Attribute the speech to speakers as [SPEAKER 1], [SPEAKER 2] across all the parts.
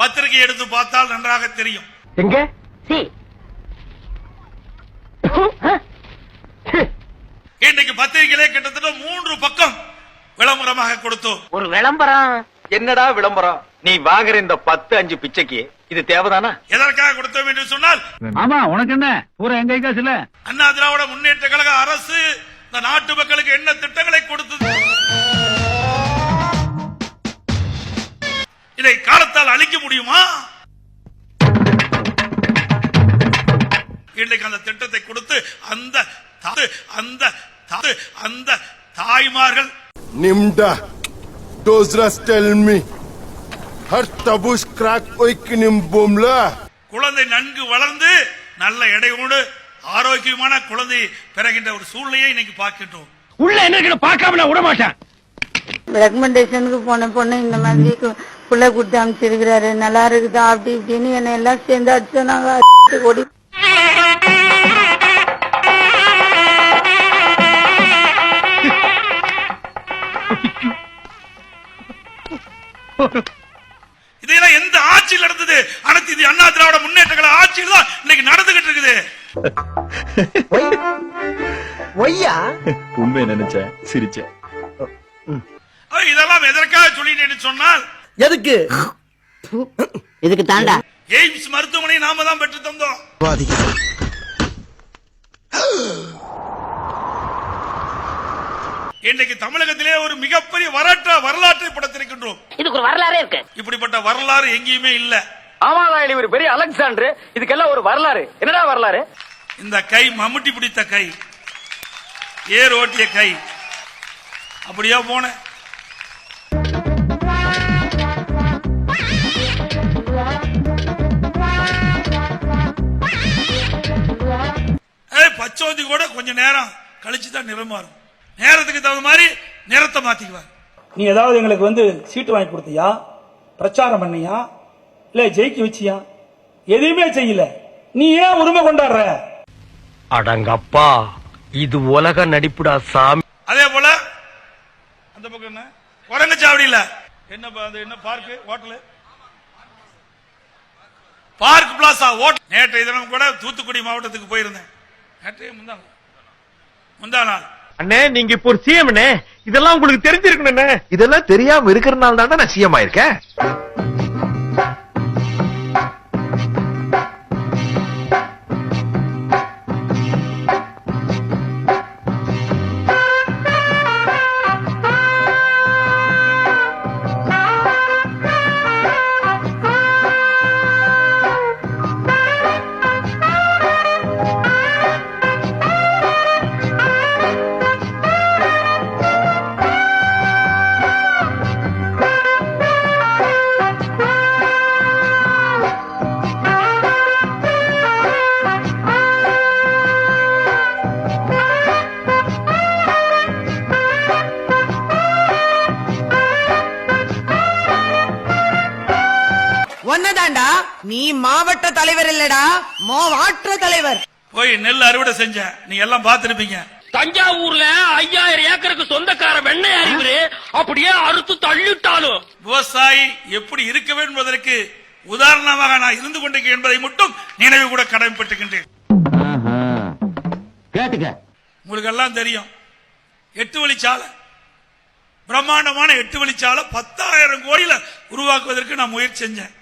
[SPEAKER 1] பத்திரிகை எடுத்து பார்த்தால் நன்றாக தெரியும்.
[SPEAKER 2] எங்க
[SPEAKER 1] இன்றைக்கு பத்திரிகையிலே கிட்டத்தட்ட 3 பக்கம் விளம்பரமாக கொடுத்தோம்.
[SPEAKER 2] ஒரு விளம்பரம்?
[SPEAKER 3] என்னடா விளம்பரம்? நீ வாங்குற இந்த 10-5 பிச்சைக்கு இது தேவைதானா?
[SPEAKER 1] எதற்காக கொடுத்தோம் என்று சொன்னால்,
[SPEAKER 4] ஆமா உனக்கு என்ன பூரா எங்க காசு இல்ல.
[SPEAKER 1] அண்ணா திராவிட முன்னேற்ற கழக அரசு இந்த நாட்டு மக்களுக்கு என்ன திட்டங்களை கொடுத்தது, இதை காலத்தால் அழிக்க முடியுமா? இன்றைக்கு அந்த திட்டத்தை கொடுத்து அந்த தாய்மார்கள்
[SPEAKER 5] Nimda, Dozras tell me, har tabush crack oikinim bomla.
[SPEAKER 1] குழந்தை நன்கு வளர்ந்து நல்ல எடையோடு ஆரோக்கியமான குழந்தை பிறகின்ற ஒரு சூழ்நிலையை இன்னைக்கு பார்க்கின்றோம்.
[SPEAKER 4] உள்ள என்ன பார்க்காம நான் விட மாட்டேன்.
[SPEAKER 6] ரெக்கமெண்டேஷனுக்கு போன பொண்ணு இந்த மாதிரி புள்ள கொடுத்து அமைச்சிருக்கிறாரு, நல்லா இருக்குதா அப்படி இப்படின்னு என்ன எல்லாம் சேர்ந்து அடிச்சு நாங்க ஓடி.
[SPEAKER 1] இதெல்லாம் எந்த ஆட்சியில் நடந்தது? அனைத்து இது அண்ணா திராவிட முன்னேற்ற கழக ஆட்சியில் தான் இன்னைக்கு நடந்துகிட்டு இருக்குது.
[SPEAKER 3] உண்மை நினைச்சேன், சிரிச்சேன்.
[SPEAKER 1] இதெல்லாம் எதற்காக சொல்லிட்டேன்னு சொன்னால்,
[SPEAKER 2] எதுக்கு இதுக்கு தாண்டா
[SPEAKER 1] எய்ம்ஸ் மருத்துவமனை நாம தான் பெற்று தந்தோம். இன்றைக்கு தமிழகத்திலே ஒரு மிகப்பெரிய வரலாற்றை படைத்திருக்கின்றோம்.
[SPEAKER 2] இதுக்கு ஒரு வரலாறே இருக்கு.
[SPEAKER 1] இப்படிப்பட்ட வரலாறு எங்கேயுமே இல்ல.
[SPEAKER 3] ஆமாடா, இது ஒரு பெரிய அலெக்சாண்டர். இதுக்கெல்லாம் ஒரு வரலாறு. என்னடா வரலாறு?
[SPEAKER 1] இந்த கை மம்முட்டி பிடித்த கை, ஏர் ஓட்டிய கை, அப்படியா போன பச்சோந்தி கூட கொஞ்ச நேரம் கழிச்சுதான் நிறம் மாறும். நேரத்துக்கு தகுந்த மாதிரி நிறத்தை மாத்திக்குவார்.
[SPEAKER 7] நீ ஏதாவது எங்களுக்கு சீட்டு வாங்கி கொடுத்தியா, பிரச்சாரம் பண்ணியா, இல்ல ஜெயிக்க வச்சியா? எதுவுமே செய்யல. நீ ஏன் உரிமை கொண்டாடுற?
[SPEAKER 4] அடங்கப்பா, இது உலக நடிப்புடா சாமி.
[SPEAKER 1] அதே போல அந்த பக்கம் என்ன குரங்கச்சாவடியில என்ன park hotel, park plaza hotel. நேற்றைய தினம் கூட தூத்துக்குடி மாவட்டத்துக்கு போயிருந்தேன். நேற்றைய முந்தா நாள்.
[SPEAKER 4] அண்ணே, நீங்க இப்போ ஒரு சிஎம், இதெல்லாம் உங்களுக்கு தெரிஞ்சிருக்கணும்.
[SPEAKER 8] இதெல்லாம் தெரியாம இருக்கிறனால தானே நான் சிஎம் ஆயிருக்கேன்.
[SPEAKER 9] ஒன்னதாண்டா, நீ மாவட்ட தலைவர் இல்லடா, மாவட்ட தலைவர்.
[SPEAKER 1] போய் நெல் அறுவடை செஞ்ச நீங்க எல்லாம் பாத்துருப்பீங்க.
[SPEAKER 4] தஞ்சாவூர்ல 5000 ஏக்கருக்கு சொந்தக்கார வெண்ணெய் அறிவுரு அப்படியே அறுத்து தள்ளிட்டாலும்
[SPEAKER 1] விவசாயி எப்படி இருக்க வேண்டும் என்பதற்கு உதாரணமாக நான் இருந்து கொண்டிருக்கேன் என்பதை மட்டும் நினைவு கூட கடமைப்பட்டுகின்றேன். உங்களுக்கு எல்லாம் தெரியும், 8 வழிச்சாலை, பிரம்மாண்டமான 8 வழிச்சாலை 10,000 கோடியில உருவாக்குவதற்கு நான் முயற்சி செஞ்சேன்.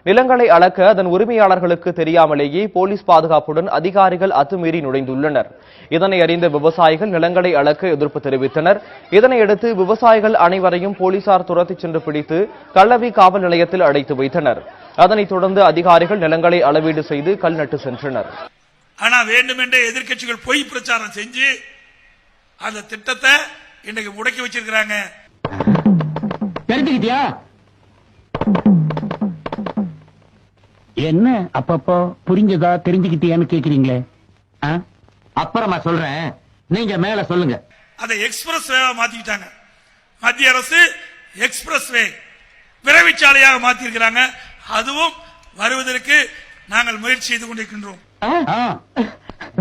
[SPEAKER 10] நிலங்களை அளக்க அதன் உரிமையாளர்களுக்கு தெரியாமலேயே போலீஸ் பாதுகாப்புடன் அதிகாரிகள் அத்துமீறி நுழைந்துள்ளனர். இதனை அறிந்த விவசாயிகள் நிலங்களை அளக்க எதிர்ப்பு தெரிவித்தனர். இதனையடுத்து விவசாயிகள் அனைவரையும் போலீசார் துரத்திச் சென்று பிடித்து கள்ளவி காவல் நிலையத்தில் அடைத்து வைத்தனர். அதனைத் தொடர்ந்து அதிகாரிகள் நிலங்களை அளவீடு செய்து கல் நட்டு சென்றனர்.
[SPEAKER 1] ஆனா வேண்டுமென்றே எதிர்க்கட்சிகள் பொய் பிரச்சாரம் செஞ்சு அந்த திட்டத்தை இன்னைக்கு முடக்கி வச்சிருக்கிறாங்க.
[SPEAKER 4] தெரிஞ்சுக்கிட்டியா? என்ன அப்பப்போ புரிஞ்சதா தெரிஞ்சுக்கிட்டியான்னு கேக்குறீங்களே? அப்புறமா சொல்றேன், நீங்க மேல சொல்லுங்க.
[SPEAKER 1] அதை எக்ஸ்பிரஸ் வேவா மாத்திட்டாங்க. மத்திய அரசு எக்ஸ்பிரஸ் வே விரைவுச்சாலையாக மாத்திருக்கிறாங்க. அதுவும் வருவதற்கு நாங்கள் முயற்சி செய்து கொண்டிருக்கின்றோம்.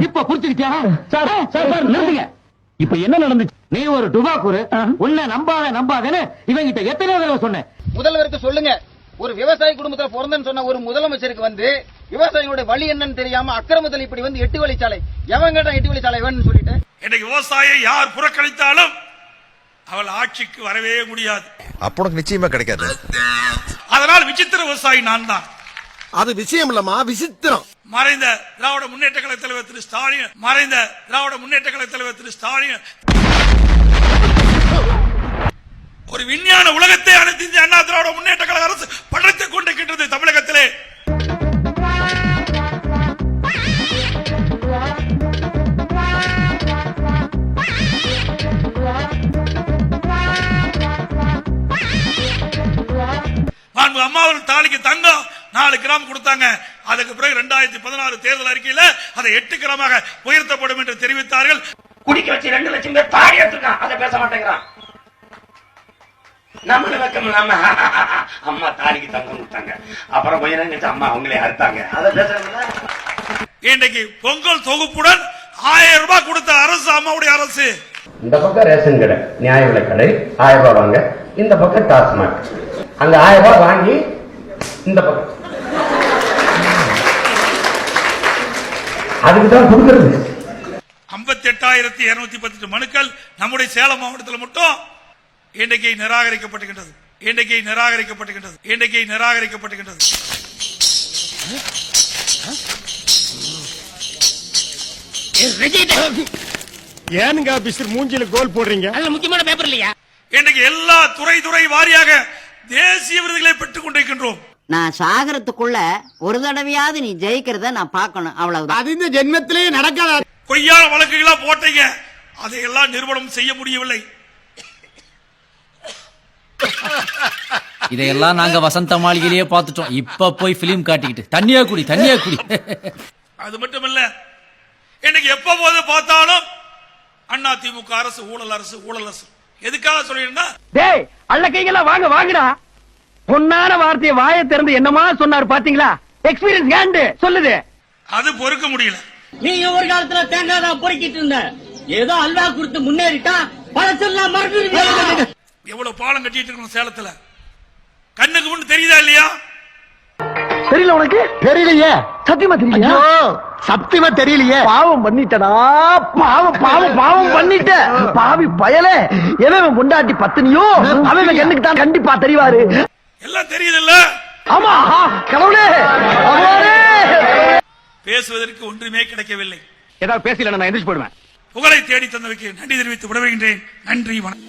[SPEAKER 4] இப்ப புரிஞ்சுக்கிட்டியா? சார் நிறுத்துங்க. இப்ப என்ன நடந்துச்சு? நீ ஒரு டுபாக்குரு, உன்னை நம்பாதேன்னு இவங்கிட்ட எத்தனை தடவை சொன்னேன்.
[SPEAKER 3] முதல்வருக்கு சொல்லுங்க, ஒரு விவசாய குடும்பத்துல பிறந்தன்னு சொன்ன ஒரு முதலமைச்சருக்கு வந்து விவசாயிகளுடைய வழி என்னன்னு தெரியாம அக்கிரமத்தில் இப்படி வந்து 8 வழிச்சாலை எவன் கேட்டா 8 வழிச்சாலை வேணும்னு சொல்லிட்டு
[SPEAKER 1] இன்னைக்கு விவசாயியை யார் புறக்கணித்தாலும் அவள் ஆட்சிக்கு வரவே முடியாது.
[SPEAKER 8] அப்போ நிச்சயமா கிடைக்காது.
[SPEAKER 1] அதனால் விசித்திர விவசாயி நான் தான்.
[SPEAKER 5] அது விஷயம் இல்லம்மா, விசித்திரம்.
[SPEAKER 1] மறைந்த திராவிட முன்னேற்ற கழக தலைவர் திரு ஸ்டாலின் ஒரு விஞ்ஞான உலகத்தை அனைத்து இந்திய அண்ணா திராவிட முன்னேற்ற கழக அரசு படைத்துக் கொண்டிருக்கின்றது தமிழகத்திலே. அம்மா அவர்கள் தாலிக்கு தங்கம் 4 கிராம் கொடுத்தாங்க. அதுக்கு பிறகு 2016 தேர்தல் அறிக்கையில அதை 8 கிராமாக உயர்த்தப்படும் என்று தெரிவித்தார்கள்.
[SPEAKER 4] குடிக்க வச்சு 2 லட்சம் பேர் தாடி எடுத்துருக்கான், அதை பேச மாட்டேங்கிறான். நம்மள வெக்கம் இல்லாம அம்மா தாலிக்கு தங்கம் கொடுத்தாங்க, அப்புறம் கொஞ்ச நேரம் கழிச்சு அம்மா அவங்களே அறுத்தாங்க, அதை பேசுறாங்க.
[SPEAKER 1] இன்றைக்கு பொங்கல் தொகுப்புடன் 1000 ரூபாய் கொடுத்த அரசு அம்மாவுடைய அரசு.
[SPEAKER 4] இந்த பக்கம் ரேஷன் கடை, நியாய விலை கடை 1000 ரூபாய் வாங்க, இந்த பக்கம் டாஸ்மாக் அங்க 1000 ரூபாய் வாங்கி இந்த பக்கம் அதுக்குதான் கொடுக்கிறது.
[SPEAKER 1] 58,218 மனுக்கள் நம்முடைய சேலம் மாவட்டத்தில் மட்டும் இன்றைக்கு நிராகரிக்கப்பட்டிருக்கின்றது.
[SPEAKER 5] ஏனுங்க பிஸ்டர் மூஞ்சில கோல் போடுறீங்க?
[SPEAKER 2] முக்கியமான பேப்பர் இல்லையா?
[SPEAKER 1] இன்றைக்கு எல்லா துறை வாரியாக தேசிய விருதுகளை பெற்றுக் கொண்டிருக்கின்றோம்.
[SPEAKER 2] நான் சாகரத்துக்குள்ள ஒரு தடவையாவது நீ ஜெயிக்கிறத நான் பார்க்கணும், அவ்வளவுதான்.
[SPEAKER 5] அது இந்த ஜென்மத்திலே நடக்காத.
[SPEAKER 1] பொய்யான வழக்குகளா போட்டீங்க, அதையெல்லாம் நிறுவனம் செய்ய முடியவில்லை.
[SPEAKER 11] இதையெல்லாம் நாங்க வசந்த மாளிகையிலேயே பார்த்துட்டோம். இப்ப போய் பிலிம் காட்டிக்கிட்டு தண்ணியா குடி.
[SPEAKER 1] அது மட்டும் இல்ல, இன்னைக்கு எப்ப போது பார்த்தாலும் அண்ணா திமுக அரசு ஊழல் அரசு. எதுக்காக சொல்லிருந்தா,
[SPEAKER 4] டேய் அள்ள கைகளா வாங்கடா. பொன்னான வார்த்தையை வாயை திறந்து என்னமா சொன்னார் பாத்தீங்களா? எக்ஸ்பீரியன்ஸ் ஹேண்ட் சொல்லுது.
[SPEAKER 1] அது பொறுக்க முடியல.
[SPEAKER 2] நீங்க ஒரு காலத்துல தேங்காய் தான் பொறுக்கிட்டு இருந்த, ஏதோ அல்வா கொடுத்து முன்னேறிட்டா பழசெல்லாம் மறந்துடுவீங்க.
[SPEAKER 1] எவ்வளவு பாலம் கட்டிட்டு இருக்கணும் சேலத்துல, கண்ணுக்கு முன்னு தெரியுதா இல்லையா?
[SPEAKER 4] தெரியல உனக்கு? தெரியலையே, சத்தியமா தெரியலையா? சத்தியமா தெரியலையே. பாவம் பண்ணிட்டடா, பாவம் பண்ணிட்ட பாவி பயலே. எவன் பொண்டாட்டி பத்தினியோ அவன் கண்ணுக்கு தான் கண்டிப்பா தெரிவாரு.
[SPEAKER 1] எல்லாம் தெரியுது இல்ல?
[SPEAKER 4] ஆமா கடவுளே.
[SPEAKER 1] பேசுவதற்கு ஒன்றுமே கிடைக்கவில்லை.
[SPEAKER 4] ஏதாவது பேசல நான் எந்திரிச்சு போடுவேன்.
[SPEAKER 1] புகழை தேடி தந்தவைக்கு நன்றி தெரிவித்து விடைபெறுகின்றேன். நன்றி, வணக்கம்.